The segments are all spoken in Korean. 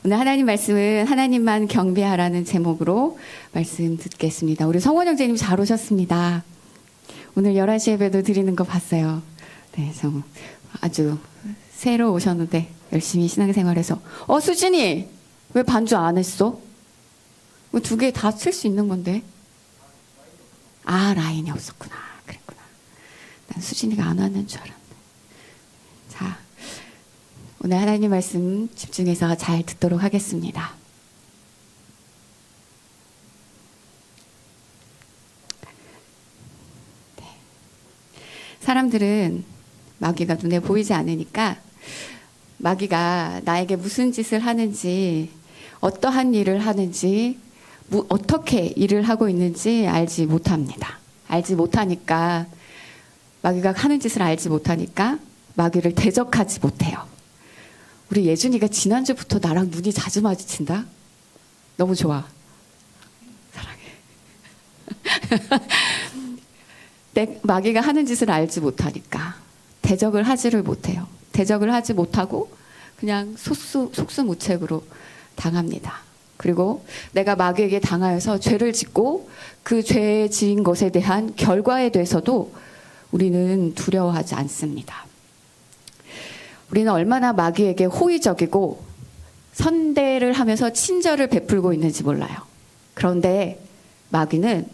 오늘 하나님 말씀은 하나님만 경배하라는 제목으로 말씀 듣겠습니다. 우리 성원 형제님 잘 오셨습니다. 오늘 11시 예배도 드리는 거 봤어요. 네, 아주 새로 오셨는데 열심히 신앙생활해서 수진이 왜 반주 안 했어? 두 개 다 칠 수 있는 건데. 라인이 없었구나. 그랬구나. 난 수진이가 안 왔는 줄 알았는데. 자, 오늘 하나님 말씀 집중해서 잘 듣도록 하겠습니다. 네. 사람들은 마귀가 눈에 보이지 않으니까 마귀가 나에게 무슨 짓을 하는지, 어떠한 일을 하는지, 어떻게 일을 하고 있는지 알지 못합니다. 알지 못하니까, 마귀가 하는 짓을 알지 못하니까 마귀를 대적하지 못해요. 우리 예준이가 지난주부터 나랑 눈이 자주 마주친다? 너무 좋아. 사랑해. 마귀가 하는 짓을 알지 못하니까 대적을 하지를 못해요. 대적을 하지 못하고 그냥 속수무책으로 당합니다. 그리고 내가 마귀에게 당하여서 죄를 짓고 그 죄 지은 것에 대한 결과에 대해서도 우리는 두려워하지 않습니다. 우리는 얼마나 마귀에게 호의적이고 선대를 하면서 친절을 베풀고 있는지 몰라요. 그런데 마귀는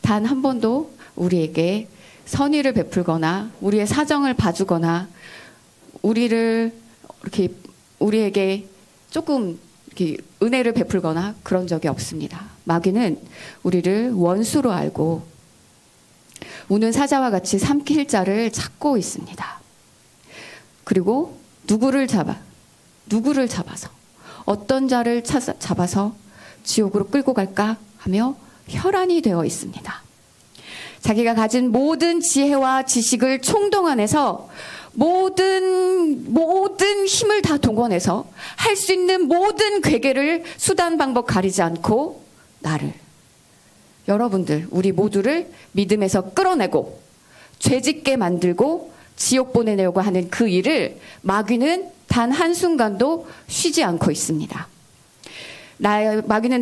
단 한 번도 우리에게 선의를 베풀거나 우리의 사정을 봐주거나 우리에게 조금 이렇게 은혜를 베풀거나 그런 적이 없습니다. 마귀는 우리를 원수로 알고 우는 사자와 같이 삼킬 자를 찾고 있습니다. 그리고 누구를 잡아서 어떤 자를 잡아서 지옥으로 끌고 갈까 하며 혈안이 되어 있습니다. 자기가 가진 모든 지혜와 지식을 총동원해서 모든 힘을 다 동원해서 할 수 있는 모든 괴계를 수단 방법 가리지 않고 여러분들 우리 모두를 믿음에서 끌어내고 죄짓게 만들고 지옥 보내려고 하는 그 일을 마귀는 단 한순간도 쉬지 않고 있습니다. 마귀는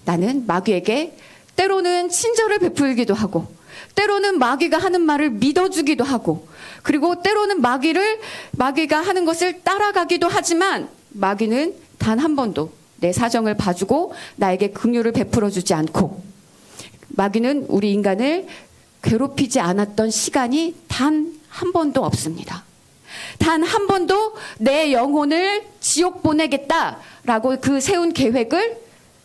나는 마귀에게 때로는 친절을 베풀기도 하고 때로는 마귀가 하는 말을 믿어주기도 하고 그리고 때로는 마귀가 하는 것을 따라가기도 하지만 마귀는 단 한 번도 내 사정을 봐주고 나에게 긍휼을 베풀어주지 않고 마귀는 우리 인간을 괴롭히지 않았던 시간이 단 한 번도 없습니다. 단 한 번도 내 영혼을 지옥 보내겠다라고 그 세운 계획을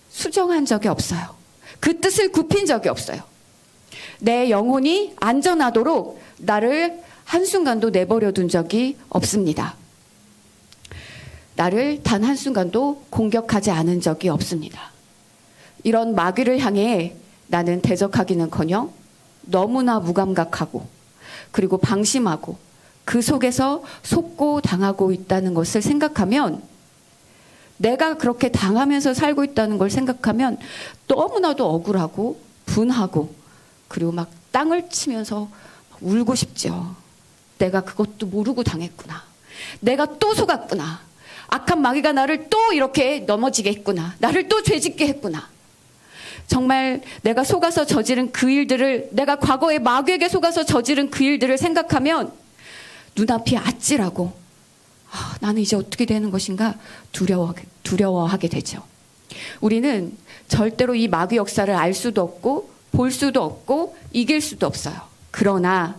수정한 적이 없어요. 그 뜻을 굽힌 적이 없어요. 내 영혼이 안전하도록 나를 한순간도 내버려 둔 적이 없습니다. 나를 단 한순간도 공격하지 않은 적이 없습니다. 이런 마귀를 향해 나는 대적하기는커녕 너무나 무감각하고 그리고 방심하고 그 속에서 속고 당하고 있다는 것을 생각하면 내가 그렇게 당하면서 살고 있다는 걸 생각하면 너무나도 억울하고 분하고 그리고 막 땅을 치면서 울고 싶죠. 내가 그것도 모르고 당했구나. 내가 또 속았구나. 악한 마귀가 나를 또 이렇게 넘어지게 했구나. 나를 또 죄짓게 했구나. 정말 내가 속아서 저지른 그 일들을 내가 과거에 마귀에게 속아서 저지른 그 일들을 생각하면 눈앞이 아찔하고 나는 이제 어떻게 되는 것인가 두려워하게 되죠. 우리는 절대로 이 마귀 역사를 알 수도 없고 볼 수도 없고 이길 수도 없어요. 그러나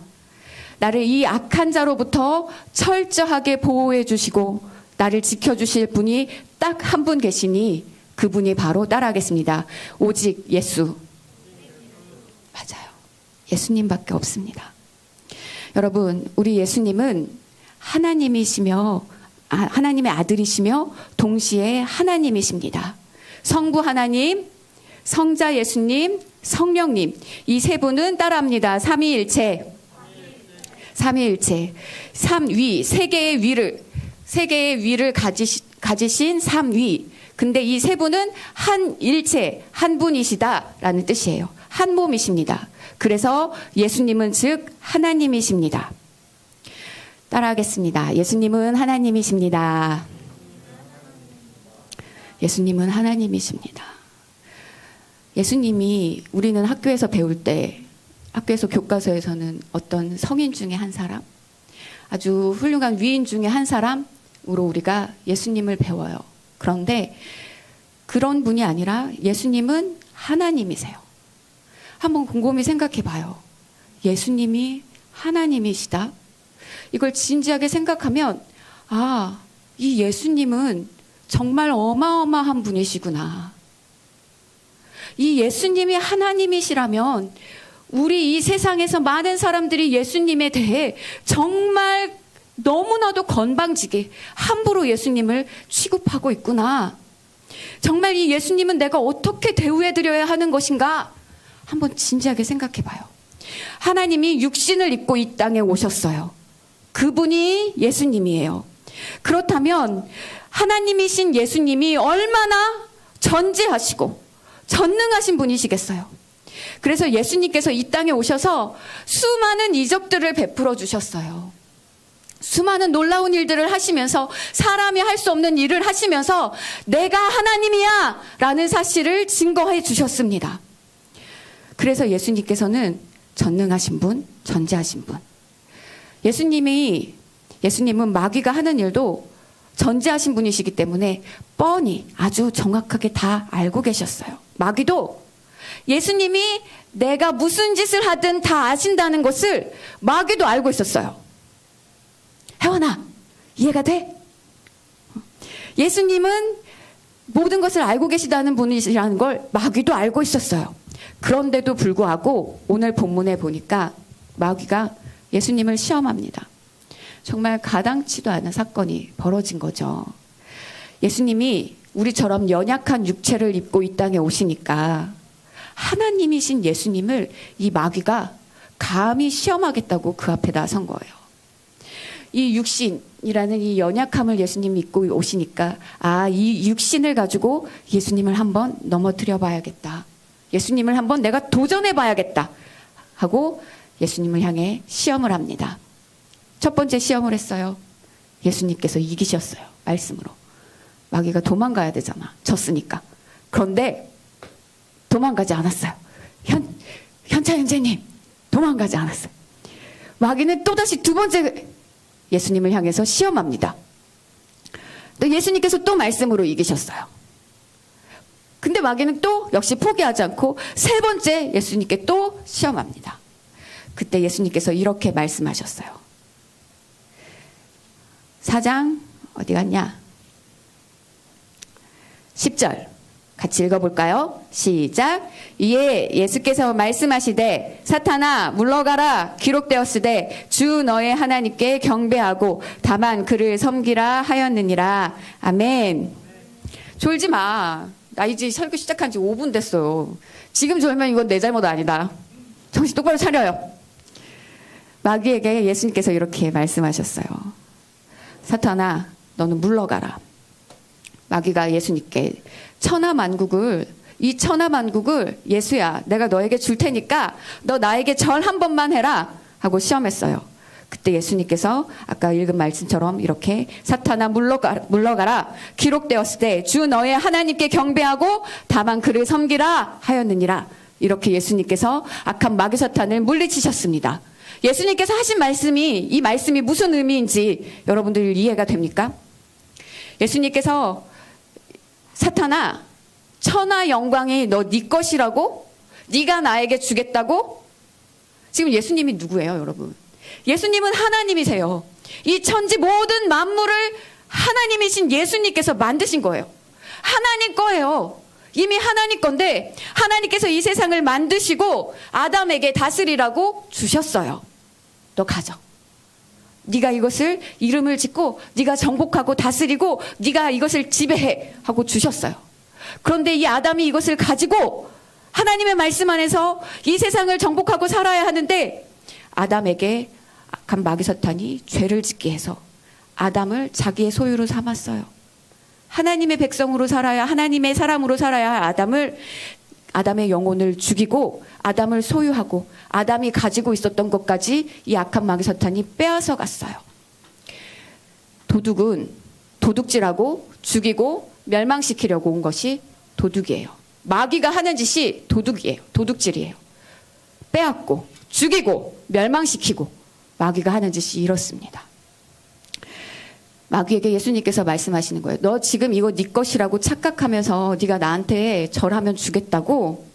나를 이 악한 자로부터 철저하게 보호해 주시고 나를 지켜주실 분이 딱 한 분 계시니 그분이 바로 따라하겠습니다. 오직 예수. 맞아요. 예수님밖에 없습니다. 여러분, 우리 예수님은 하나님이시며 하나님의 아들이시며 동시에 하나님이십니다. 성부 하나님, 성자 예수님, 성령님 이 세 분은 따라합니다. 삼위일체. 삼위 세 개의 위를 가지신 삼위. 근데 이 세 분은 한 일체, 한 분이시다라는 뜻이에요. 한 몸이십니다. 그래서 예수님은 즉 하나님이십니다. 따라하겠습니다. 예수님은 하나님이십니다. 예수님은 하나님이십니다. 예수님이 우리는 학교에서 배울 때, 학교에서 교과서에서는 어떤 성인 중에 한 사람, 아주 훌륭한 위인 중에 한 사람으로 우리가 예수님을 배워요. 그런데 그런 분이 아니라 예수님은 하나님이세요. 한번 곰곰이 생각해 봐요. 예수님이 하나님이시다. 이걸 진지하게 생각하면, 아, 이 예수님은 정말 어마어마한 분이시구나. 이 예수님이 하나님이시라면 우리 이 세상에서 많은 사람들이 예수님에 대해 정말 너무나도 건방지게 함부로 예수님을 취급하고 있구나. 정말 이 예수님은 내가 어떻게 대우해드려야 하는 것인가? 한번 진지하게 생각해 봐요. 하나님이 육신을 입고 이 땅에 오셨어요. 그분이 예수님이에요. 그렇다면 하나님이신 예수님이 얼마나 전지하시고 전능하신 분이시겠어요. 그래서 예수님께서 이 땅에 오셔서 수많은 이적들을 베풀어 주셨어요. 수많은 놀라운 일들을 하시면서, 사람이 할 수 없는 일을 하시면서 내가 하나님이야 라는 사실을 증거해 주셨습니다. 그래서 예수님께서는 전능하신 분, 전지하신 분. 예수님은 마귀가 하는 일도 전지하신 분이시기 때문에 뻔히 아주 정확하게 다 알고 계셨어요. 마귀도 예수님이 내가 무슨 짓을 하든 다 아신다는 것을 마귀도 알고 있었어요. 혜원아, 이해가 돼? 예수님은 모든 것을 알고 계시다는 분이시라는 걸 마귀도 알고 있었어요. 그런데도 불구하고 오늘 본문에 보니까 마귀가 예수님을 시험합니다. 정말 가당치도 않은 사건이 벌어진 거죠. 예수님이 우리처럼 연약한 육체를 입고 이 땅에 오시니까 하나님이신 예수님을 이 마귀가 감히 시험하겠다고 그 앞에 나선 거예요. 이 육신이라는 이 연약함을 예수님이 입고 오시니까, 아, 이 육신을 가지고 예수님을 한번 넘어뜨려 봐야겠다. 예수님을 한번 내가 도전해 봐야겠다 하고 예수님을 향해 시험을 합니다. 첫 번째 시험을 했어요. 예수님께서 이기셨어요. 말씀으로. 마귀가 도망가야 되잖아. 졌으니까. 그런데 도망가지 않았어요. 현차 형제님, 도망가지 않았어요. 마귀는 또다시 두 번째 예수님을 향해서 시험합니다. 또 예수님께서 또 말씀으로 이기셨어요. 근데 마귀는 또 역시 포기하지 않고 세 번째 예수님께 또 시험합니다. 그때 예수님께서 이렇게 말씀하셨어요. 4장 어디 갔냐? 10절 같이 읽어볼까요? 시작. 이에 예수께서 말씀하시되 사탄아 물러가라. 기록되었으되 주 너의 하나님께 경배하고 다만 그를 섬기라 하였느니라. 아멘. 졸지 마. 나 이제 설교 시작한 지 5분 됐어요. 지금 졸면 이건 내 잘못 아니다. 정신 똑바로 차려요. 마귀에게 예수님께서 이렇게 말씀하셨어요. 사탄아, 너는 물러가라. 마귀가 예수님께 이 천하만국을 예수야, 내가 너에게 줄 테니까 너 나에게 절 한 번만 해라 하고 시험했어요. 그때 예수님께서 아까 읽은 말씀처럼 이렇게 사탄아 물러가라. 기록되었을 때 주 너의 하나님께 경배하고 다만 그를 섬기라 하였느니라. 이렇게 예수님께서 악한 마귀 사탄을 물리치셨습니다. 예수님께서 하신 이 말씀이 무슨 의미인지 여러분들 이해가 됩니까? 예수님께서 사탄아, 천하 영광이 네 것이라고? 네가 나에게 주겠다고? 지금 예수님이 누구예요, 여러분? 예수님은 하나님이세요. 이 천지 모든 만물을 하나님이신 예수님께서 만드신 거예요. 하나님 거예요. 이미 하나님 건데 하나님께서 이 세상을 만드시고 아담에게 다스리라고 주셨어요. 너 가져. 네가 이것을 이름을 짓고 네가 정복하고 다스리고 네가 이것을 지배해 하고 주셨어요. 그런데 이 아담이 이것을 가지고 하나님의 말씀 안에서 이 세상을 정복하고 살아야 하는데 아담에게 악한 마귀 사탄이 죄를 짓게 해서 아담을 자기의 소유로 삼았어요. 하나님의 백성으로 살아야, 하나님의 사람으로 살아야 할 아담의 영혼을 죽이고 아담을 소유하고 아담이 가지고 있었던 것까지 이 악한 마귀 사탄이 빼앗아 갔어요. 도둑은 도둑질하고 죽이고 멸망시키려고 온 것이 도둑이에요. 마귀가 하는 짓이 도둑이에요. 도둑질이에요. 빼앗고 죽이고 멸망시키고 마귀가 하는 짓이 이렇습니다. 마귀에게 예수님께서 말씀하시는 거예요. 너 지금 이거 네 것이라고 착각하면서 네가 나한테 절하면 주겠다고?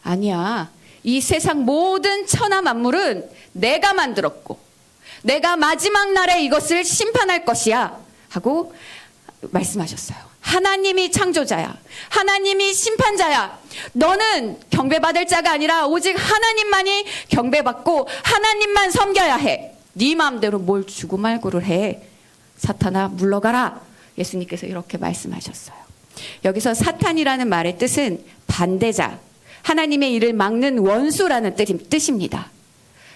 아니야. 이 세상 모든 천하 만물은 내가 만들었고 내가 마지막 날에 이것을 심판할 것이야 하고 말씀하셨어요. 하나님이 창조자야. 하나님이 심판자야. 너는 경배받을 자가 아니라 오직 하나님만이 경배받고 하나님만 섬겨야 해. 네 마음대로 뭘 주고 말고를 해. 사탄아 물러가라. 예수님께서 이렇게 말씀하셨어요. 여기서 사탄이라는 말의 뜻은 반대자, 하나님의 일을 막는 원수라는 뜻입니다.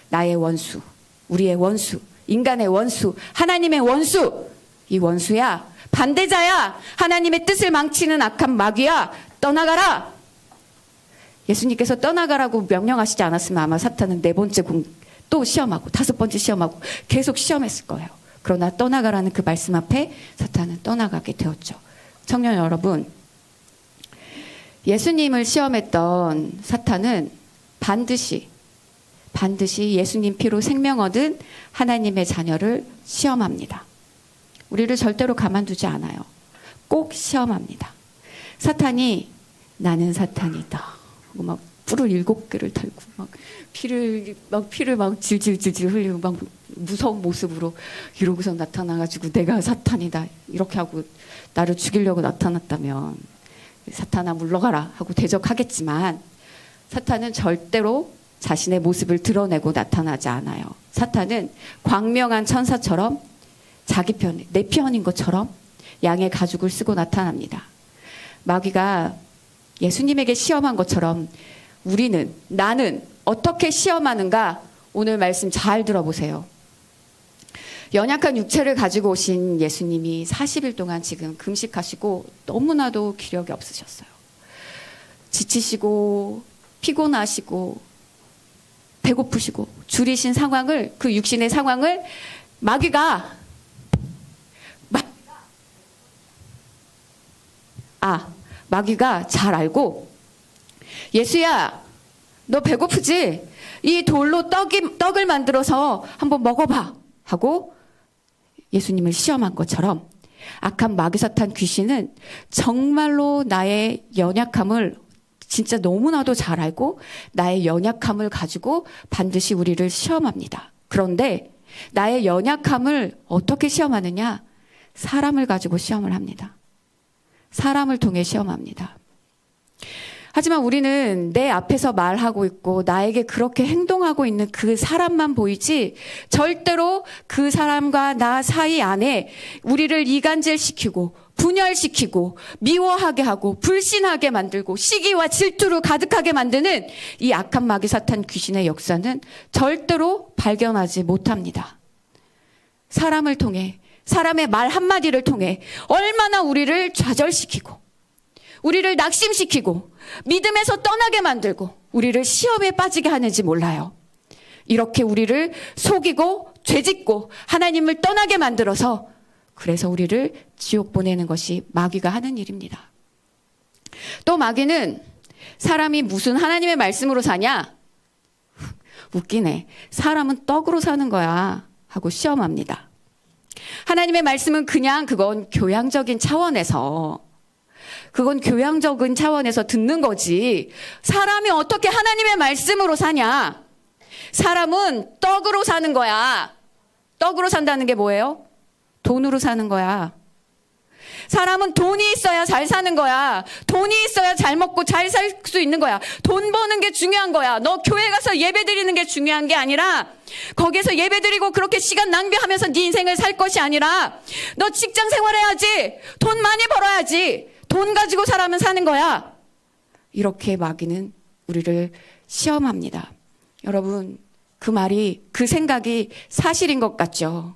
나의 원수, 우리의 원수, 인간의 원수, 하나님의 원수. 이 원수야, 반대자야, 하나님의 뜻을 망치는 악한 마귀야, 떠나가라. 예수님께서 떠나가라고 명령하시지 않았으면 아마 사탄은 4번째 또 시험하고 5번째 시험하고 계속 시험했을 거예요. 그러나 떠나가라는 그 말씀 앞에 사탄은 떠나가게 되었죠. 청년 여러분, 예수님을 시험했던 사탄은 반드시 예수님 피로 생명 얻은 하나님의 자녀를 시험합니다. 우리를 절대로 가만두지 않아요. 꼭 시험합니다. 사탄이 나는 사탄이다 하고 막 뿔을 7개를 달고 막 피를 막 질질질질 흘리고 막 무서운 모습으로 이러고서 나타나가지고 내가 사탄이다 이렇게 하고 나를 죽이려고 나타났다면 사탄아 물러가라 하고 대적하겠지만 사탄은 절대로 자신의 모습을 드러내고 나타나지 않아요. 사탄은 광명한 천사처럼 자기 편, 내 편인 것처럼 양의 가죽을 쓰고 나타납니다. 마귀가 예수님에게 시험한 것처럼 나는 어떻게 시험하는가? 오늘 말씀 잘 들어보세요. 연약한 육체를 가지고 오신 예수님이 40일 동안 지금 금식하시고 너무나도 기력이 없으셨어요. 지치시고 피곤하시고 배고프시고 줄이신 상황을, 그 육신의 상황을 마귀가 잘 알고, 예수야 너 배고프지? 이 돌로 떡을 만들어서 한번 먹어봐 하고 예수님을 시험한 것처럼 악한 마귀 사탄 귀신은 정말로 나의 연약함을 진짜 너무나도 잘 알고 나의 연약함을 가지고 반드시 우리를 시험합니다. 그런데 나의 연약함을 어떻게 시험하느냐? 사람을 가지고 시험을 합니다. 사람을 통해 시험합니다. 하지만 우리는 내 앞에서 말하고 있고 나에게 그렇게 행동하고 있는 그 사람만 보이지 절대로 그 사람과 나 사이 안에 우리를 이간질시키고 분열시키고 미워하게 하고 불신하게 만들고 시기와 질투로 가득하게 만드는 이 악한 마귀 사탄 귀신의 역사는 절대로 발견하지 못합니다. 사람을 통해, 사람의 말 한마디를 통해 얼마나 우리를 좌절시키고 우리를 낙심시키고 믿음에서 떠나게 만들고 우리를 시험에 빠지게 하는지 몰라요. 이렇게 우리를 속이고 죄짓고 하나님을 떠나게 만들어서 그래서 우리를 지옥 보내는 것이 마귀가 하는 일입니다. 또 마귀는 사람이 무슨 하나님의 말씀으로 사냐? 웃기네. 사람은 떡으로 사는 거야 하고 시험합니다. 하나님의 말씀은 그건 교양적인 차원에서 듣는 거지. 사람이 어떻게 하나님의 말씀으로 사냐? 사람은 떡으로 사는 거야. 떡으로 산다는 게 뭐예요? 돈으로 사는 거야. 사람은 돈이 있어야 잘 사는 거야. 돈이 있어야 잘 먹고 잘 살 수 있는 거야. 돈 버는 게 중요한 거야. 너 교회 가서 예배 드리는 게 중요한 게 아니라, 거기서 예배 드리고 그렇게 시간 낭비하면서 네 인생을 살 것이 아니라, 너 직장 생활해야지. 돈 많이 벌어야지. 돈 가지고 사람은 사는 거야. 이렇게 마귀는 우리를 시험합니다. 여러분, 그 생각이 사실인 것 같죠?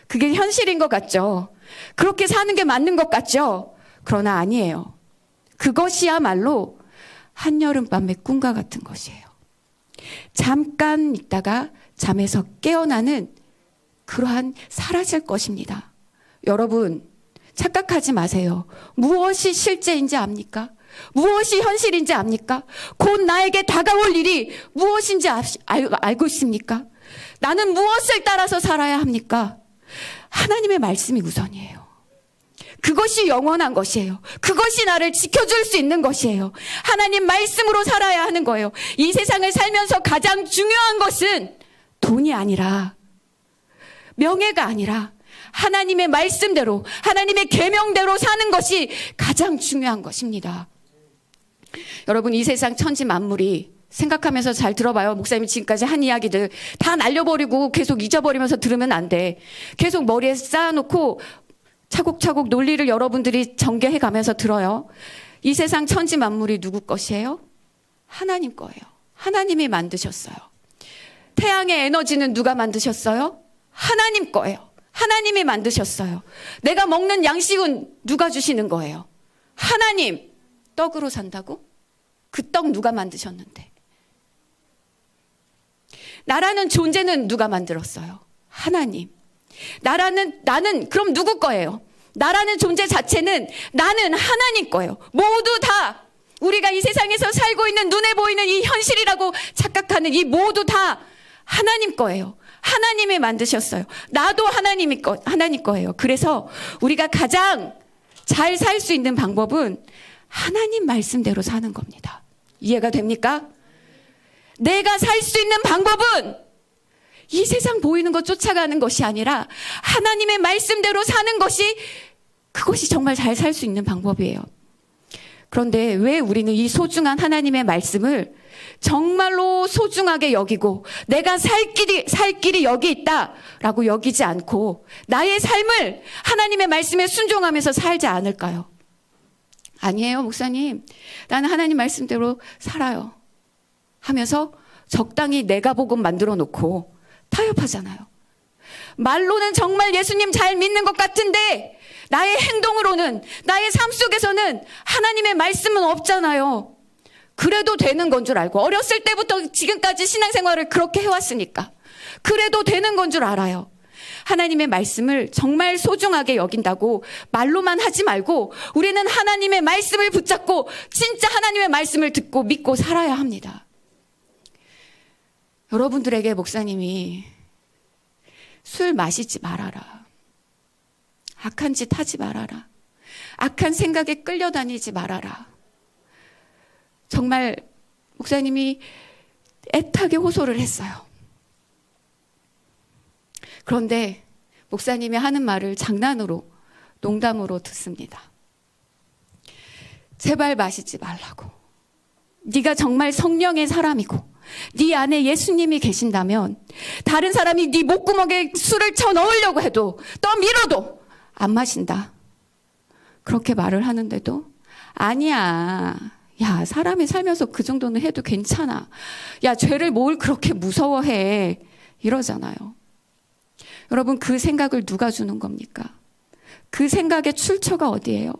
그게 현실인 것 같죠? 그렇게 사는 게 맞는 것 같죠? 그러나 아니에요. 그것이야말로 한여름밤의 꿈과 같은 것이에요. 잠깐 있다가 잠에서 깨어나는 그러한 사라질 것입니다. 여러분, 착각하지 마세요. 무엇이 실제인지 압니까? 무엇이 현실인지 압니까? 곧 나에게 다가올 일이 무엇인지 알고 있습니까? 나는 무엇을 따라서 살아야 합니까? 하나님의 말씀이 우선이에요. 그것이 영원한 것이에요. 그것이 나를 지켜줄 수 있는 것이에요. 하나님 말씀으로 살아야 하는 거예요. 이 세상을 살면서 가장 중요한 것은 돈이 아니라, 명예가 아니라 하나님의 말씀대로, 하나님의 계명대로 사는 것이 가장 중요한 것입니다. 여러분, 이 세상 천지 만물이, 생각하면서 잘 들어봐요. 목사님이 지금까지 한 이야기들 다 날려버리고 계속 잊어버리면서 들으면 안 돼. 계속 머리에 쌓아놓고 차곡차곡 논리를 여러분들이 전개해 가면서 들어요. 이 세상 천지 만물이 누구 것이에요? 하나님 거예요. 하나님이 만드셨어요. 태양의 에너지는 누가 만드셨어요? 하나님 거예요. 하나님이 만드셨어요. 내가 먹는 양식은 누가 주시는 거예요? 하나님. 떡으로 산다고? 그 떡 누가 만드셨는데? 나라는 존재는 누가 만들었어요? 하나님. 나는 그럼 누구 거예요? 나라는 존재 자체는 나는 하나님 거예요. 모두 다 우리가 이 세상에서 살고 있는 눈에 보이는 이 현실이라고 착각하는 이 모두 다 하나님 거예요. 하나님이 만드셨어요. 나도 하나님 거예요. 그래서 우리가 가장 잘 살 수 있는 방법은 하나님 말씀대로 사는 겁니다. 이해가 됩니까? 내가 살 수 있는 방법은 이 세상 보이는 것 쫓아가는 것이 아니라 하나님의 말씀대로 사는 것이, 그것이 정말 잘 살 수 있는 방법이에요. 그런데 왜 우리는 이 소중한 하나님의 말씀을 정말로 소중하게 여기고 내가 살 길이 여기 있다라고 여기지 않고 나의 삶을 하나님의 말씀에 순종하면서 살지 않을까요? 아니에요, 목사님. 나는 하나님 말씀대로 살아요 하면서 적당히 내가 복음 만들어 놓고 타협하잖아요. 말로는 정말 예수님 잘 믿는 것 같은데 나의 행동으로는, 나의 삶 속에서는 하나님의 말씀은 없잖아요. 그래도 되는 건 줄 알고, 어렸을 때부터 지금까지 신앙생활을 그렇게 해왔으니까 그래도 되는 건 줄 알아요. 하나님의 말씀을 정말 소중하게 여긴다고 말로만 하지 말고 우리는 하나님의 말씀을 붙잡고 진짜 하나님의 말씀을 듣고 믿고 살아야 합니다. 여러분들에게 목사님이 술 마시지 말아라, 악한 짓 하지 말아라, 악한 생각에 끌려다니지 말아라, 정말 목사님이 애타게 호소를 했어요. 그런데 목사님이 하는 말을 장난으로, 농담으로 듣습니다. 제발 마시지 말라고. 네가 정말 성령의 사람이고 네 안에 예수님이 계신다면 다른 사람이 네 목구멍에 술을 쳐 넣으려고 해도 떠밀어도 안 마신다. 그렇게 말을 하는데도 아니야, 야, 사람이 살면서 그 정도는 해도 괜찮아, 야, 죄를 뭘 그렇게 무서워해, 이러잖아요. 여러분, 그 생각을 누가 주는 겁니까? 그 생각의 출처가 어디예요?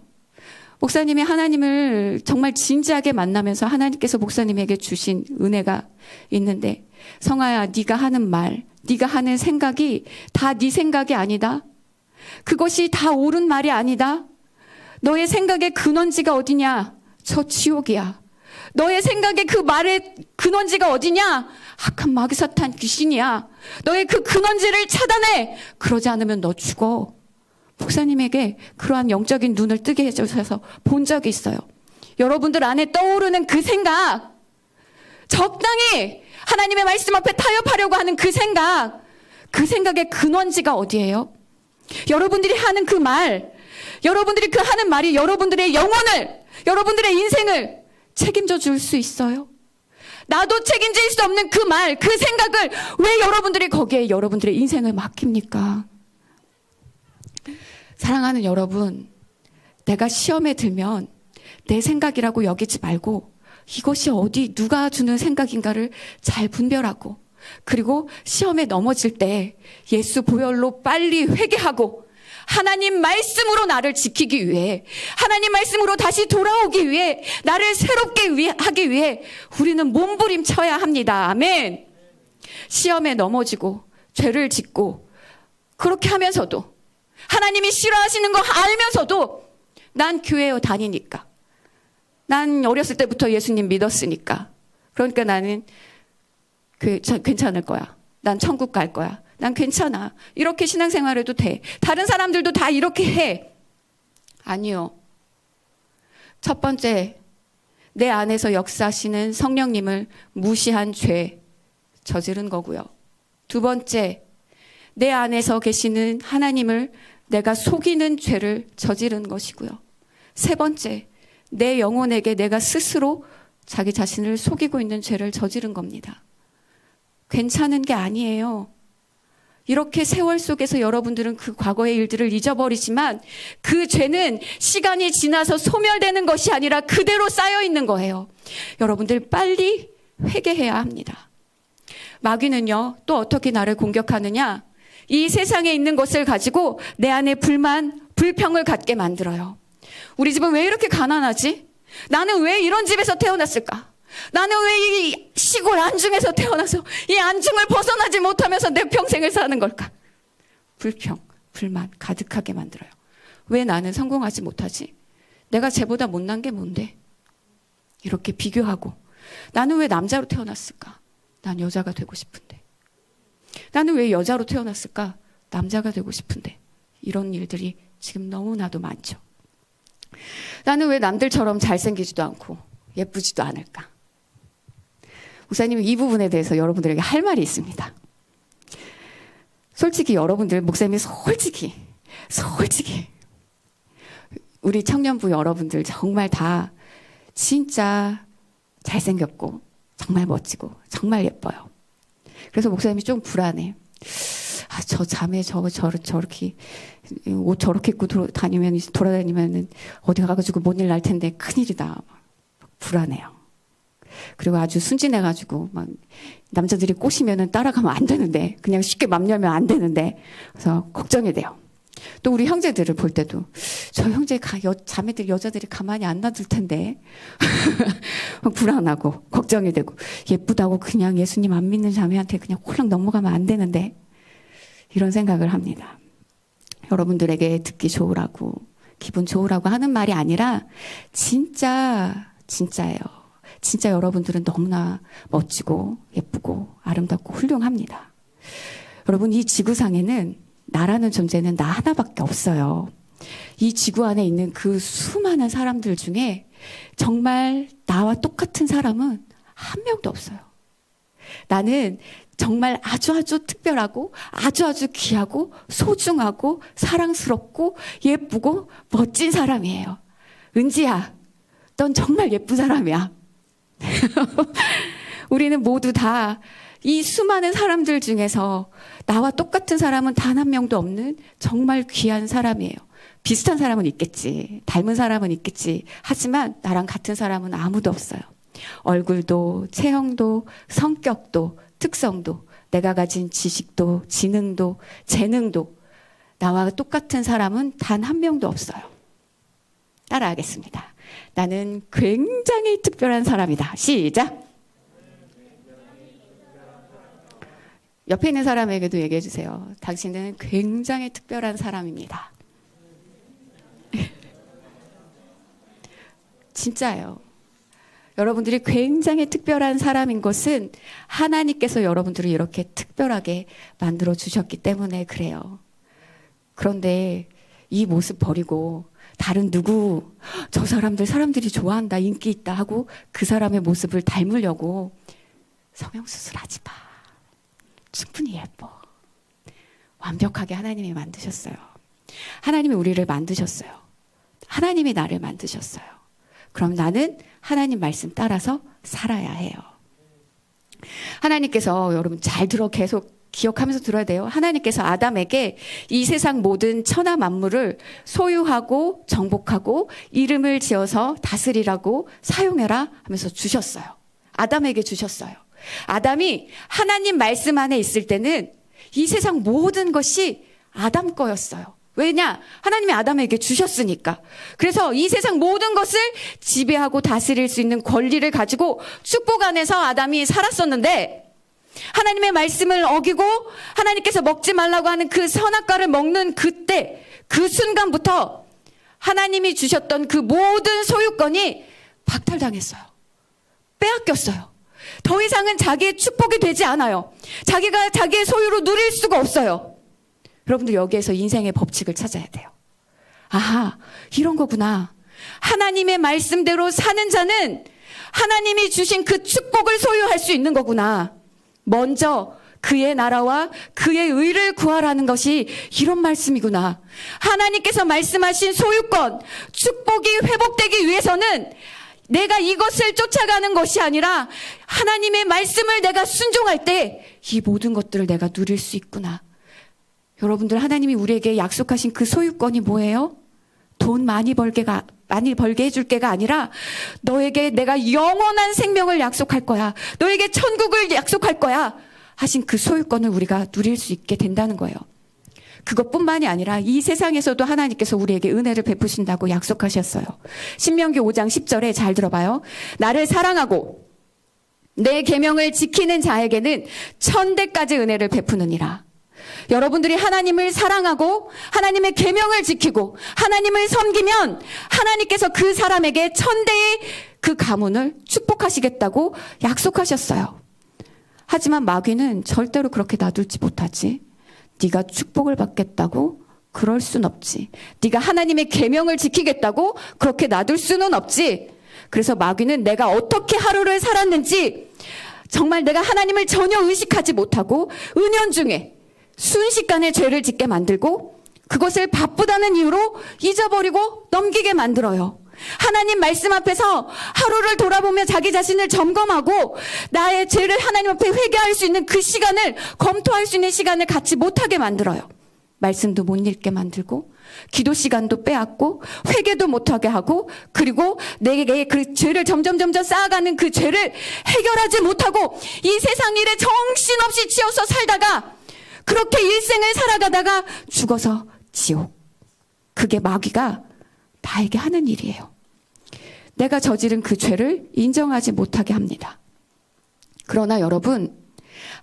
목사님이 하나님을 정말 진지하게 만나면서 하나님께서 목사님에게 주신 은혜가 있는데, 성아야, 네가 하는 말, 네가 하는 생각이 다 네 생각이 아니다. 그것이 다 옳은 말이 아니다. 너의 생각의 근원지가 어디냐? 저 지옥이야. 너의 생각의 그 말의 근원지가 어디냐? 악한 마귀사탄 귀신이야. 너의 그 근원지를 차단해. 그러지 않으면 너 죽어. 목사님에게 그러한 영적인 눈을 뜨게 해주셔서 본 적이 있어요. 여러분들 안에 떠오르는 그 생각, 적당히 하나님의 말씀 앞에 타협하려고 하는 그 생각의 근원지가 어디예요? 여러분들이 하는 그 말, 여러분들이 그 하는 말이 여러분들의 영혼을, 여러분들의 인생을 책임져 줄 수 있어요? 나도 책임질 수 없는 그 말, 그 생각을 왜 여러분들이 거기에 여러분들의 인생을 맡깁니까? 사랑하는 여러분, 내가 시험에 들면 내 생각이라고 여기지 말고 이것이 어디 누가 주는 생각인가를 잘 분별하고, 그리고 시험에 넘어질 때 예수 보혈로 빨리 회개하고 하나님 말씀으로 나를 지키기 위해, 하나님 말씀으로 다시 돌아오기 위해, 나를 새롭게 하기 위해 우리는 몸부림쳐야 합니다. 아멘. 시험에 넘어지고 죄를 짓고 그렇게 하면서도 하나님이 싫어하시는 거 알면서도 난 교회에 다니니까. 난 어렸을 때부터 예수님 믿었으니까. 그러니까 나는 괜찮을 거야. 난 천국 갈 거야. 난 괜찮아. 이렇게 신앙생활해도 돼. 다른 사람들도 다 이렇게 해. 아니요. 첫 번째, 내 안에서 역사하시는 성령님을 무시한 죄 저지른 거고요. 두 번째, 내 안에서 계시는 하나님을 내가 속이는 죄를 저지른 것이고요. 세 번째, 내 영혼에게 내가 스스로 자기 자신을 속이고 있는 죄를 저지른 겁니다. 괜찮은 게 아니에요. 이렇게 세월 속에서 여러분들은 그 과거의 일들을 잊어버리지만 그 죄는 시간이 지나서 소멸되는 것이 아니라 그대로 쌓여 있는 거예요. 여러분들 빨리 회개해야 합니다. 마귀는요, 또 어떻게 나를 공격하느냐? 이 세상에 있는 것을 가지고 내 안에 불만, 불평을 갖게 만들어요. 우리 집은 왜 이렇게 가난하지? 나는 왜 이런 집에서 태어났을까? 나는 왜 이 시골 안중에서 태어나서 이 안중을 벗어나지 못하면서 내 평생을 사는 걸까? 불평, 불만 가득하게 만들어요. 왜 나는 성공하지 못하지? 내가 쟤보다 못난 게 뭔데? 이렇게 비교하고 나는 왜 남자로 태어났을까? 난 여자가 되고 싶은데. 나는 왜 여자로 태어났을까? 남자가 되고 싶은데. 이런 일들이 지금 너무나도 많죠. 나는 왜 남들처럼 잘생기지도 않고 예쁘지도 않을까? 목사님이 이 부분에 대해서 여러분들에게 할 말이 있습니다. 솔직히 여러분들, 목사님이 솔직히 우리 청년부 여러분들 정말 다 진짜 잘생겼고 정말 멋지고 정말 예뻐요. 그래서 목사님이 좀 불안해. 저 자매 저렇게 옷 저렇게 입고 돌아다니면 어디 가가지고 뭔 일 날 텐데 큰일이다. 불안해요. 그리고 아주 순진해가지고 막 남자들이 꼬시면은 따라가면 안 되는데, 그냥 쉽게 맘 열면 안 되는데, 그래서 걱정이 돼요. 또 우리 형제들을 볼 때도 저 형제 자매들 여자들이 가만히 안 놔둘 텐데 불안하고 걱정이 되고, 예쁘다고 그냥 예수님 안 믿는 자매한테 그냥 홀랑 넘어가면 안 되는데, 이런 생각을 합니다. 여러분들에게 듣기 좋으라고 기분 좋으라고 하는 말이 아니라 진짜예요. 진짜 여러분들은 너무나 멋지고 예쁘고 아름답고 훌륭합니다. 여러분, 이 지구상에는 나라는 존재는 나 하나밖에 없어요. 이 지구 안에 있는 그 수많은 사람들 중에 정말 나와 똑같은 사람은 한 명도 없어요. 나는 정말 아주 특별하고 아주 귀하고 소중하고 사랑스럽고 예쁘고 멋진 사람이에요. 은지야, 넌 정말 예쁜 사람이야. 우리는 모두 다 이 수많은 사람들 중에서 나와 똑같은 사람은 단 한 명도 없는 정말 귀한 사람이에요. 비슷한 사람은 있겠지, 닮은 사람은 있겠지, 하지만 나랑 같은 사람은 아무도 없어요. 얼굴도 체형도 성격도 특성도 내가 가진 지식도 지능도 재능도 나와 똑같은 사람은 단 한 명도 없어요. 따라하겠습니다. 나는 굉장히 특별한 사람이다. 시작. 옆에 있는 사람에게도 얘기해 주세요. 당신은 굉장히 특별한 사람입니다. 진짜예요. 여러분들이 굉장히 특별한 사람인 것은 하나님께서 여러분들을 이렇게 특별하게 만들어 주셨기 때문에 그래요. 그런데 이 모습 버리고 다른 누구, 저 사람들이 좋아한다, 인기 있다 하고 그 사람의 모습을 닮으려고 성형수술하지 마. 충분히 예뻐. 완벽하게 하나님이 만드셨어요. 하나님이 우리를 만드셨어요. 하나님이 나를 만드셨어요. 그럼 나는 하나님 말씀 따라서 살아야 해요. 하나님께서, 여러분 잘 계속 기억하면서 들어야 돼요. 하나님께서 아담에게 이 세상 모든 천하 만물을 소유하고 정복하고 이름을 지어서 다스리라고 사용해라 하면서 주셨어요. 아담에게 주셨어요. 아담이 하나님 말씀 안에 있을 때는 이 세상 모든 것이 아담 거였어요. 왜냐? 하나님이 아담에게 주셨으니까. 그래서 이 세상 모든 것을 지배하고 다스릴 수 있는 권리를 가지고 축복 안에서 아담이 살았었는데, 하나님의 말씀을 어기고 하나님께서 먹지 말라고 하는 그 선악과를 먹는 그때, 그 순간부터 하나님이 주셨던 그 모든 소유권이 박탈당했어요. 빼앗겼어요. 더 이상은 자기의 축복이 되지 않아요. 자기가 자기의 소유로 누릴 수가 없어요. 여러분들 여기에서 인생의 법칙을 찾아야 돼요. 아하, 이런 거구나. 하나님의 말씀대로 사는 자는 하나님이 주신 그 축복을 소유할 수 있는 거구나. 먼저 그의 나라와 그의 의를 구하라는 것이 이런 말씀이구나. 하나님께서 말씀하신 소유권, 축복이 회복되기 위해서는 내가 이것을 쫓아가는 것이 아니라 하나님의 말씀을 내가 순종할 때 이 모든 것들을 내가 누릴 수 있구나. 여러분들, 하나님이 우리에게 약속하신 그 소유권이 뭐예요? 돈 많이 벌게 해줄 게가 아니라 너에게 내가 영원한 생명을 약속할 거야. 너에게 천국을 약속할 거야. 하신 그 소유권을 우리가 누릴 수 있게 된다는 거예요. 그것뿐만이 아니라 이 세상에서도 하나님께서 우리에게 은혜를 베푸신다고 약속하셨어요. 신명기 5장 10절에 잘 들어봐요. 나를 사랑하고 내 계명을 지키는 자에게는 1000대까지 은혜를 베푸느니라. 여러분들이 하나님을 사랑하고 하나님의 계명을 지키고 하나님을 섬기면 하나님께서 그 사람에게 1000대의 그 가문을 축복하시겠다고 약속하셨어요. 하지만 마귀는 절대로 그렇게 놔둘지 못하지. 네가 축복을 받겠다고 그럴 순 없지. 네가 하나님의 계명을 지키겠다고 그렇게 놔둘 수는 없지. 그래서 마귀는 내가 어떻게 하루를 살았는지 정말 내가 하나님을 전혀 의식하지 못하고 은연중에 순식간에 죄를 짓게 만들고 그것을 바쁘다는 이유로 잊어버리고 넘기게 만들어요. 하나님 말씀 앞에서 하루를 돌아보며 자기 자신을 점검하고 나의 죄를 하나님 앞에 회개할 수 있는 그 시간을, 검토할 수 있는 시간을 갖지 못하게 만들어요. 말씀도 못 읽게 만들고 기도 시간도 빼앗고 회개도 못하게 하고, 그리고 내게 그 죄를 점점 쌓아가는 그 죄를 해결하지 못하고 이 세상 일에 정신없이 치여서 살다가 그렇게 일생을 살아가다가 죽어서 지옥. 그게 마귀가 나에게 하는 일이에요. 내가 저지른 그 죄를 인정하지 못하게 합니다. 그러나 여러분,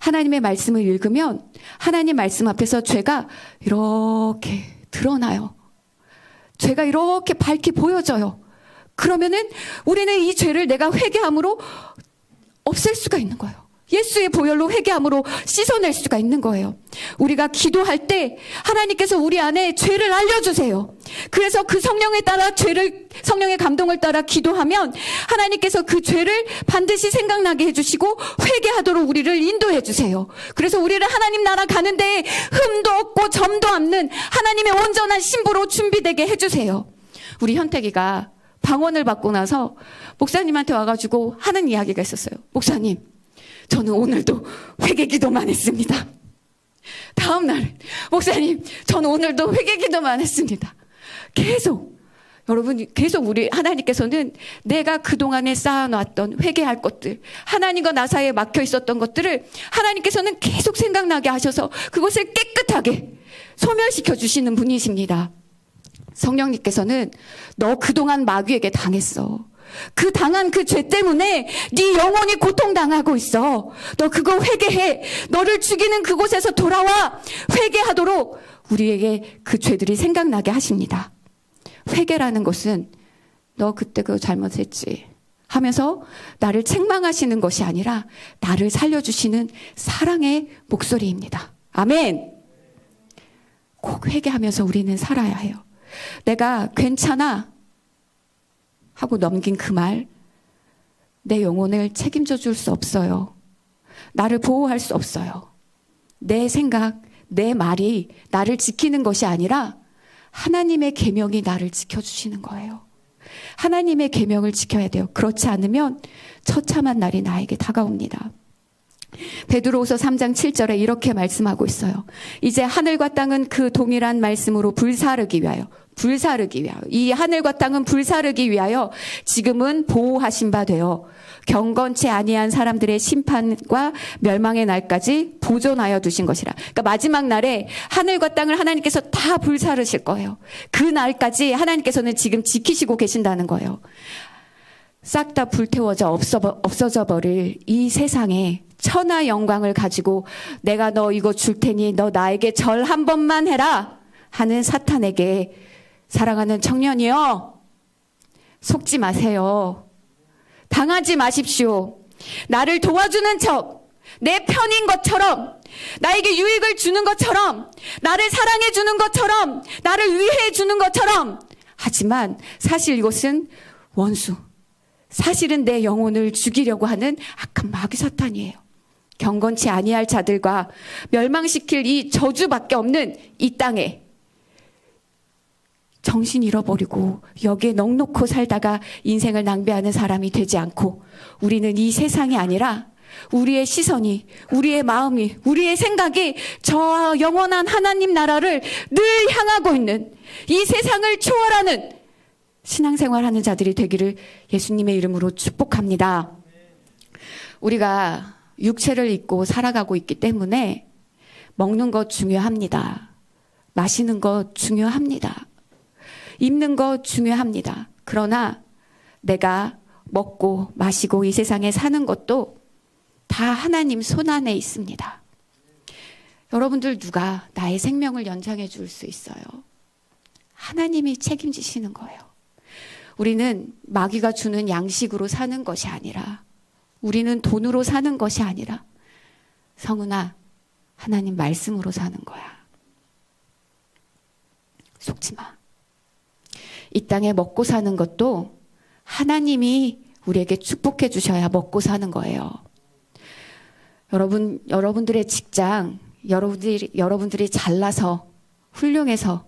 하나님의 말씀을 읽으면 하나님 말씀 앞에서 죄가 이렇게 드러나요. 죄가 이렇게 밝게 보여져요. 그러면은 우리는 이 죄를 내가 회개함으로 없앨 수가 있는 거예요. 예수의 보혈로 회개함으로 씻어낼 수가 있는 거예요. 우리가 기도할 때 하나님께서 우리 안에 죄를 알려주세요. 그래서 그 성령에 따라 성령의 감동을 따라 기도하면 하나님께서 그 죄를 반드시 생각나게 해주시고 회개하도록 우리를 인도해 주세요. 그래서 우리를 하나님 나라 가는 데에 흠도 없고 점도 없는 하나님의 온전한 신부로 준비되게 해주세요. 우리 현택이가 방언을 받고 나서 목사님한테 와가지고 하는 이야기가 있었어요. 목사님, 저는 오늘도 회개 기도만 했습니다. 다음 날, 목사님, 저는 오늘도 회개 기도만 했습니다. 계속 우리 하나님께서는 내가 그동안에 쌓아놨던 회개할 것들, 하나님과 나 사이에 막혀 있었던 것들을 하나님께서는 계속 생각나게 하셔서 그것을 깨끗하게 소멸시켜 주시는 분이십니다. 성령님께서는 너 그동안 마귀에게 당했어. 그 당한 그 죄 때문에 네 영혼이 고통당하고 있어. 너 그거 회개해. 너를 죽이는 그곳에서 돌아와. 회개하도록 우리에게 그 죄들이 생각나게 하십니다. 회개라는 것은 너 그때 그거 잘못했지 하면서 나를 책망하시는 것이 아니라 나를 살려주시는 사랑의 목소리입니다. 아멘. 꼭 회개하면서 우리는 살아야 해요. 내가 괜찮아 하고 넘긴 그 말, 내 영혼을 책임져 줄 수 없어요. 나를 보호할 수 없어요. 내 생각, 내 말이 나를 지키는 것이 아니라 하나님의 계명이 나를 지켜주시는 거예요. 하나님의 계명을 지켜야 돼요. 그렇지 않으면 처참한 날이 나에게 다가옵니다. 베드로후서 3장 7절에 이렇게 말씀하고 있어요. 이제 하늘과 땅은 그 동일한 말씀으로 불사르기 위하여, 이 하늘과 땅은 불사르기 위하여 지금은 보호하신 바 되어 경건치 아니한 사람들의 심판과 멸망의 날까지 보존하여 두신 것이라. 그러니까 마지막 날에 하늘과 땅을 하나님께서 다 불사르실 거예요. 그 날까지 하나님께서는 지금 지키시고 계신다는 거예요. 싹 다 불태워져 없어져 버릴 이 세상에 천하 영광을 가지고 내가 너 이거 줄 테니 너 나에게 절 한 번만 해라 하는 사탄에게 사랑하는 청년이여, 속지 마세요. 당하지 마십시오. 나를 도와주는 척, 내 편인 것처럼, 나에게 유익을 주는 것처럼, 나를 사랑해 주는 것처럼, 나를 위해 주는 것처럼, 하지만 사실 이것은 원수, 사실은 내 영혼을 죽이려고 하는 악한 마귀 사탄이에요. 경건치 아니할 자들과 멸망시킬 이 저주밖에 없는 이 땅에 정신 잃어버리고 여기에 넋놓고 살다가 인생을 낭비하는 사람이 되지 않고, 우리는 이 세상이 아니라 우리의 시선이, 우리의 마음이, 우리의 생각이 저 영원한 하나님 나라를 늘 향하고 있는, 이 세상을 초월하는 신앙생활하는 자들이 되기를 예수님의 이름으로 축복합니다. 우리가 육체를 입고 살아가고 있기 때문에 먹는 것 중요합니다. 마시는 것 중요합니다. 입는 것 중요합니다. 그러나 내가 먹고 마시고 이 세상에 사는 것도 다 하나님 손 안에 있습니다. 여러분들 누가 나의 생명을 연장해 줄 수 있어요? 하나님이 책임지시는 거예요. 우리는 마귀가 주는 양식으로 사는 것이 아니라, 우리는 돈으로 사는 것이 아니라, 성은아, 하나님 말씀으로 사는 거야. 속지 마. 이 땅에 먹고 사는 것도 하나님이 우리에게 축복해 주셔야 먹고 사는 거예요. 여러분들의 직장, 여러분들이 잘나서 훌륭해서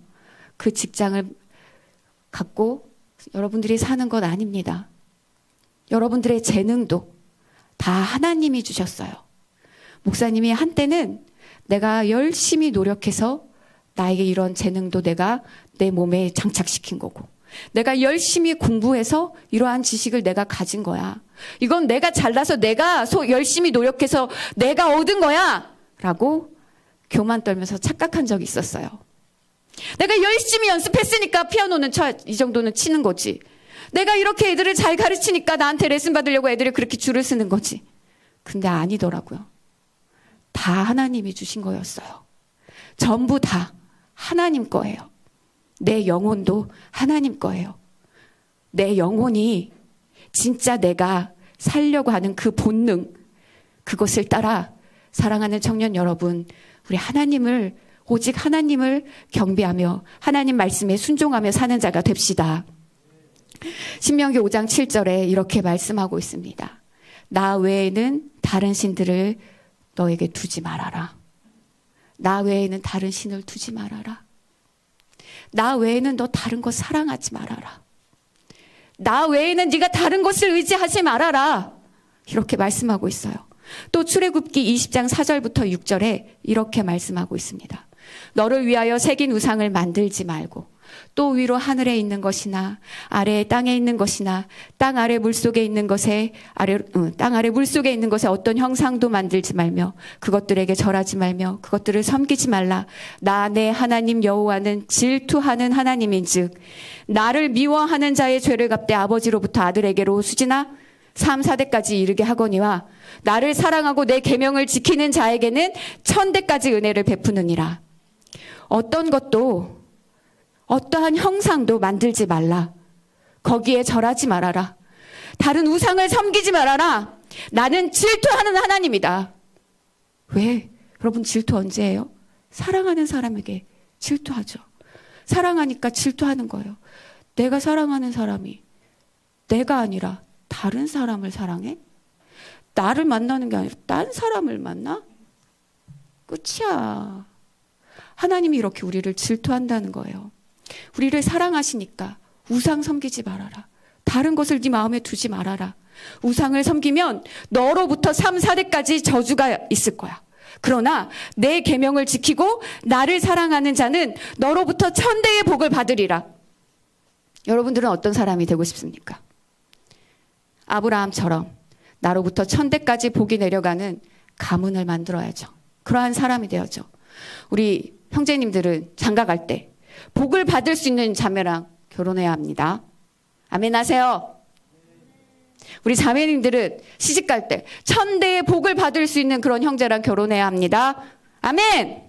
그 직장을 갖고 여러분들이 사는 건 아닙니다. 여러분들의 재능도 다 하나님이 주셨어요. 목사님이 한때는 내가 열심히 노력해서 나에게 이런 재능도 내가 내 몸에 장착시킨 거고, 내가 열심히 공부해서 이러한 지식을 내가 가진 거야. 이건 내가 잘나서 내가 열심히 노력해서 내가 얻은 거야 라고 교만 떨면서 착각한 적이 있었어요. 내가 열심히 연습했으니까 피아노는 이 정도는 치는 거지. 내가 이렇게 애들을 잘 가르치니까 나한테 레슨 받으려고 애들이 그렇게 줄을 서는 거지. 근데 아니더라고요. 다 하나님이 주신 거였어요. 전부 다 하나님 거예요. 내 영혼도 하나님 거예요. 내 영혼이 진짜 내가 살려고 하는 그 본능, 그것을 따라 사랑하는 청년 여러분, 우리 하나님을, 오직 하나님을 경배하며 하나님 말씀에 순종하며 사는 자가 됩시다. 신명기 5장 7절에 이렇게 말씀하고 있습니다. 나 외에는 다른 신들을 너에게 두지 말아라. 나 외에는 다른 신을 두지 말아라. 나 외에는 너 다른 것 사랑하지 말아라. 나 외에는 네가 다른 것을 의지하지 말아라. 이렇게 말씀하고 있어요. 또 출애굽기 20장 4절부터 6절에 이렇게 말씀하고 있습니다. 너를 위하여 새긴 우상을 만들지 말고, 또 위로 하늘에 있는 것이나 아래에 땅에 있는 것이나 땅 아래 물속에 있는 것에 땅 아래 물속에 있는 것에 어떤 형상도 만들지 말며 그것들에게 절하지 말며 그것들을 섬기지 말라. 나 내 하나님 여호와는 질투하는 하나님인즉 나를 미워하는 자의 죄를 갚되 아버지로부터 아들에게로 수지나 3, 4대까지 이르게 하거니와 나를 사랑하고 내 계명을 지키는 자에게는 1000대까지 은혜를 베푸느니라. 어떤 것도 어떠한 형상도 만들지 말라. 거기에 절하지 말아라. 다른 우상을 섬기지 말아라. 나는 질투하는 하나님이다. 왜? 여러분 질투 언제 해요? 사랑하는 사람에게 질투하죠. 사랑하니까 질투하는 거예요. 내가 사랑하는 사람이 내가 아니라 다른 사람을 사랑해? 나를 만나는 게 아니라 딴 사람을 만나? 끝이야. 하나님이 이렇게 우리를 질투한다는 거예요. 우리를 사랑하시니까 우상 섬기지 말아라. 다른 것을 네 마음에 두지 말아라. 우상을 섬기면 너로부터 3, 4대까지 저주가 있을 거야. 그러나 내 계명을 지키고 나를 사랑하는 자는 너로부터 1000대의 복을 받으리라. 여러분들은 어떤 사람이 되고 싶습니까? 아브라함처럼 나로부터 1000대까지 복이 내려가는 가문을 만들어야죠. 그러한 사람이 되어야죠. 우리 형제님들은 장가 갈 때 복을 받을 수 있는 자매랑 결혼해야 합니다. 아멘 하세요. 우리 자매님들은 시집 갈 때 1000대의 복을 받을 수 있는 그런 형제랑 결혼해야 합니다. 아멘.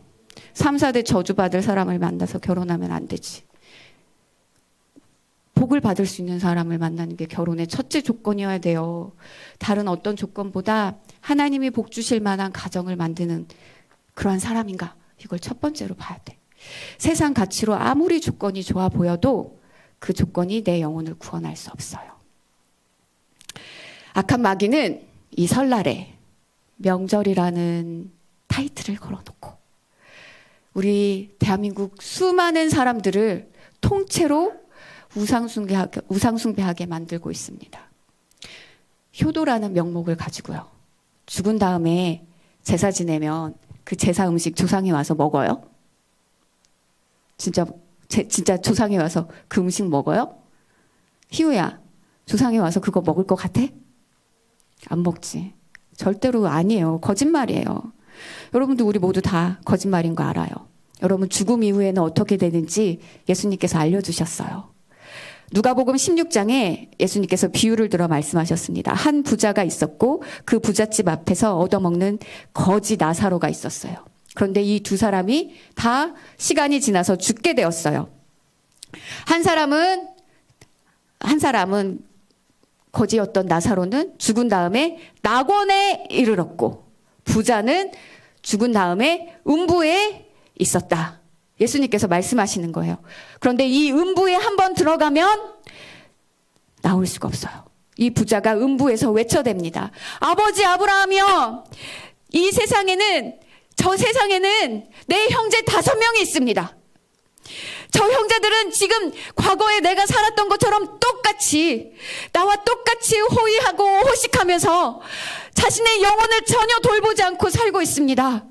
3, 4대 저주받을 사람을 만나서 결혼하면 안 되지. 복을 받을 수 있는 사람을 만나는 게 결혼의 첫째 조건이어야 돼요. 다른 어떤 조건보다 하나님이 복 주실 만한 가정을 만드는 그러한 사람인가? 이걸 첫 번째로 봐야 돼. 세상 가치로 아무리 조건이 좋아 보여도 그 조건이 내 영혼을 구원할 수 없어요. 악한 마귀는 이 설날에 명절이라는 타이틀을 걸어놓고 우리 대한민국 수많은 사람들을 통째로 우상숭배하게 만들고 있습니다. 효도라는 명목을 가지고요. 죽은 다음에 제사 지내면 그 제사 음식 조상이 와서 먹어요? 진짜 조상이 와서 그 음식 먹어요? 희우야, 조상이 와서 그거 먹을 것 같아? 안 먹지. 절대로 아니에요. 거짓말이에요. 여러분도 우리 모두 다 거짓말인 거 알아요. 여러분 죽음 이후에는 어떻게 되는지 예수님께서 알려주셨어요. 누가복음 16장에 예수님께서 비유를 들어 말씀하셨습니다. 한 부자가 있었고 그 부잣집 앞에서 얻어먹는 거지 나사로가 있었어요. 그런데 이 두 사람이 다 시간이 지나서 죽게 되었어요. 한 사람은 거지였던 나사로는 죽은 다음에 낙원에 이르렀고 부자는 죽은 다음에 음부에 있었다. 예수님께서 말씀하시는 거예요. 그런데 이 음부에 한번 들어가면 나올 수가 없어요. 이 부자가 음부에서 외쳐댑니다. 아버지 아브라함이여, 저 세상에는 내 형제 5명이 있습니다. 저 형제들은 지금 과거에 내가 살았던 것처럼 나와 똑같이 호의하고 호식하면서 자신의 영혼을 전혀 돌보지 않고 살고 있습니다.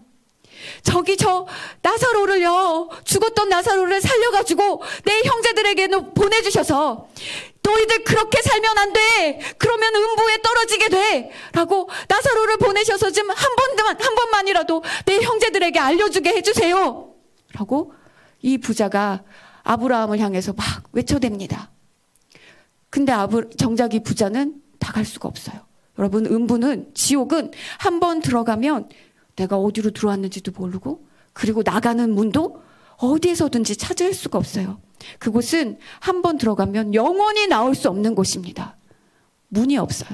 저기 저 나사로를요, 죽었던 나사로를 살려가지고 내 형제들에게는 보내주셔서 너희들 그렇게 살면 안 돼. 그러면 음부에 떨어지게 돼. 라고 나사로를 보내셔서 좀 한 번만이라도 내 형제들에게 알려주게 해주세요. 라고 이 부자가 아브라함을 향해서 막 외쳐댑니다. 근데 정작 이 부자는 다 갈 수가 없어요. 여러분, 지옥은 한 번 들어가면 내가 어디로 들어왔는지도 모르고, 그리고 나가는 문도 어디에서든지 찾을 수가 없어요. 그곳은 한 번 들어가면 영원히 나올 수 없는 곳입니다. 문이 없어요.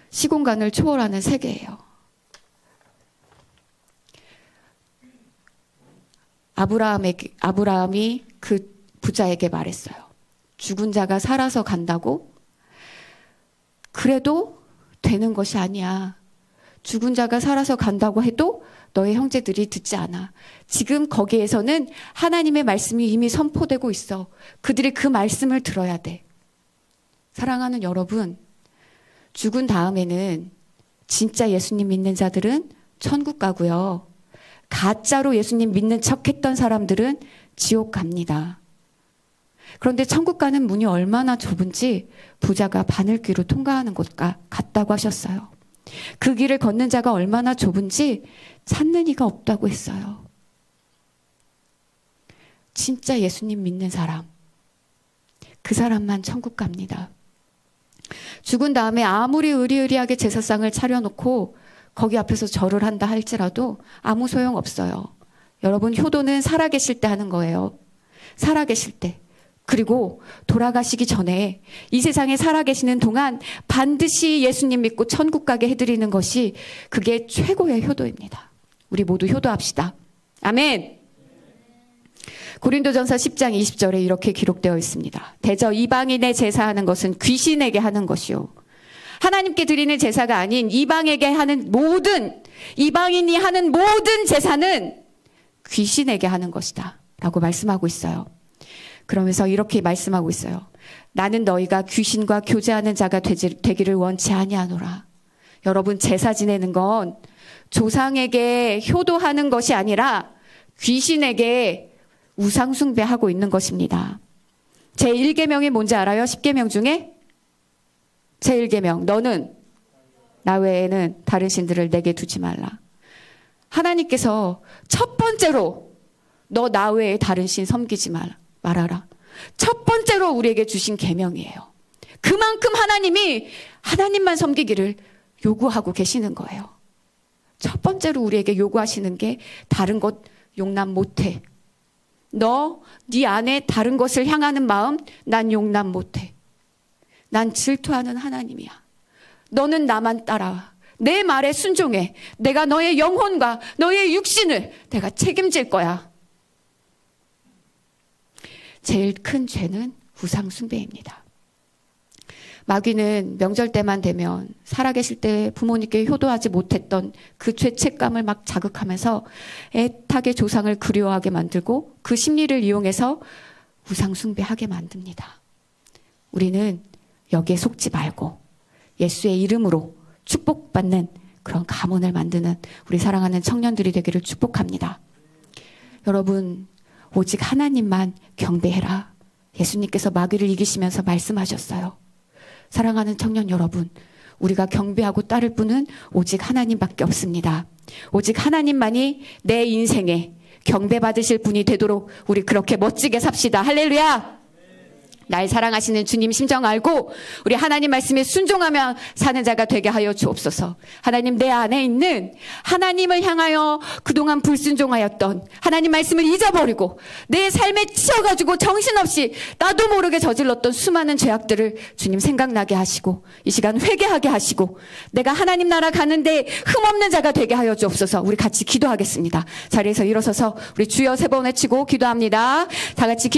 시공간을 초월하는 세계예요. 아브라함이 그 부자에게 말했어요. 죽은 자가 살아서 간다고? 그래도 되는 것이 아니야. 죽은 자가 살아서 간다고 해도 너의 형제들이 듣지 않아. 지금 거기에서는 하나님의 말씀이 이미 선포되고 있어. 그들이 그 말씀을 들어야 돼. 사랑하는 여러분, 죽은 다음에는 진짜 예수님 믿는 자들은 천국 가고요. 가짜로 예수님 믿는 척했던 사람들은 지옥 갑니다. 그런데 천국 가는 문이 얼마나 좁은지 부자가 바늘귀로 통과하는 곳 같다고 하셨어요. 그 길을 걷는 자가 얼마나 좁은지 찾는 이가 없다고 했어요. 진짜 예수님 믿는 사람, 그 사람만 천국 갑니다. 죽은 다음에 아무리 의리의리하게 제사상을 차려놓고 거기 앞에서 절을 한다 할지라도 아무 소용 없어요. 여러분, 효도는 살아계실 때 하는 거예요. 살아계실 때. 그리고 돌아가시기 전에 이 세상에 살아계시는 동안 반드시 예수님 믿고 천국 가게 해드리는 것이 그게 최고의 효도입니다. 우리 모두 효도합시다. 아멘. 고린도전서 10장 20절에 이렇게 기록되어 있습니다. 대저 이방인의 제사하는 것은 귀신에게 하는 것이요, 하나님께 드리는 제사가 아닌 이방인이 하는 모든 제사는 귀신에게 하는 것이다 라고 말씀하고 있어요. 그러면서 이렇게 말씀하고 있어요. 나는 너희가 귀신과 교제하는 자가 되기를 원치 아니하노라. 여러분, 제사 지내는 건 조상에게 효도하는 것이 아니라 귀신에게 우상숭배하고 있는 것입니다. 제1계명이 뭔지 알아요? 10계명 중에 제1계명, 너는 나 외에는 다른 신들을 내게 두지 말라. 하나님께서 첫 번째로 너 나 외에 다른 신 섬기지 말아라. 첫 번째로 우리에게 주신 계명이에요. 그만큼 하나님만 섬기기를 요구하고 계시는 거예요. 첫 번째로 우리에게 요구하시는 게 다른 것 용납 못해. 네 안에 다른 것을 향하는 마음 난 용납 못해. 난 질투하는 하나님이야. 너는 나만 따라와. 내 말에 순종해. 내가 너의 영혼과 너의 육신을 내가 책임질 거야. 제일 큰 죄는 우상 숭배입니다. 마귀는 명절 때만 되면 살아계실 때 부모님께 효도하지 못했던 그 죄책감을 막 자극하면서 애타게 조상을 그리워하게 만들고 그 심리를 이용해서 우상 숭배하게 만듭니다. 우리는 여기에 속지 말고 예수의 이름으로 축복받는 그런 가문을 만드는 우리 사랑하는 청년들이 되기를 축복합니다. 여러분, 오직 하나님만 경배해라. 예수님께서 마귀를 이기시면서 말씀하셨어요. 사랑하는 청년 여러분, 우리가 경배하고 따를 분은 오직 하나님밖에 없습니다. 오직 하나님만이 내 인생에 경배받으실 분이 되도록 우리 그렇게 멋지게 삽시다. 할렐루야! 날 사랑하시는 주님 심정 알고 우리 하나님 말씀에 순종하며 사는 자가 되게 하여 주옵소서. 하나님, 내 안에 있는 하나님을 향하여 그동안 불순종하였던 하나님 말씀을 잊어버리고 내 삶에 치여가지고 정신없이 나도 모르게 저질렀던 수많은 죄악들을 주님 생각나게 하시고 이 시간 회개하게 하시고 내가 하나님 나라 가는데 흠없는 자가 되게 하여 주옵소서. 우리 같이 기도하겠습니다. 자리에서 일어서서 우리 주여 3번 외치고 기도합니다. 다 같이